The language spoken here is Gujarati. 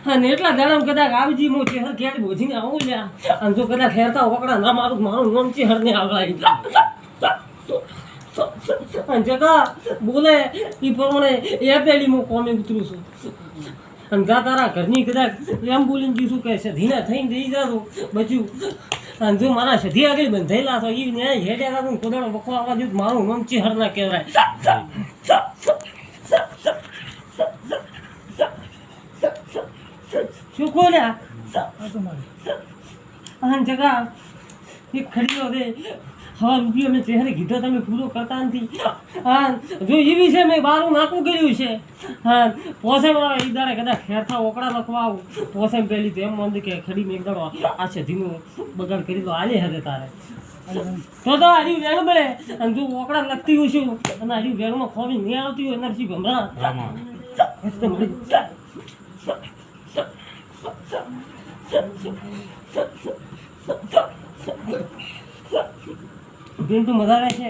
અને એટલા દાડામાં કદાચ આવજી મો ચેહર ઘેર બોજીને આવું લ્યા અને જો કદાચ ખેરતા ઓકડા ના મારું નામ ચેહર ને આવડાય અને જગા બોલે એ પ્રમાણે એ પેલી હું કોમે ઉતરું છું અને જા તારા ઘરની કદાચ એમ બોલીને કીધું કે સધીના થઈને જઈ જાતું બચ્યું અને જો મારા સધી આગળ બંધાયેલા છો એ ન્યાય હેડ્યા હતા કોદાળો વખો આવવા દઉં મારું નામ ચેહર ના કહેવાય શું કોલ્યા અને જગા એક ખડીઓ દે હવા રૂપિયો મેં ચહેરે કીધો તમે પૂરો કરતા નથી હા જો એવી છે મેં બારું નાખું કર્યું છે હા પોસે એ દાડે કદાચ ખેરતા ઓકડા લખવા આવું પોસે પહેલી તો એમ મંદી કે ખડી મેં એકદાડો આ છે ધીનું બગાડ કરી દો આજે હદે તારે તો હારી વેણ મળે અને જો ઓકડા લખતી હોય છું અને હારી વેણમાં ખોવી નહીં આવતી હોય એના પછી ભમરા બેન તું મજા આવે છે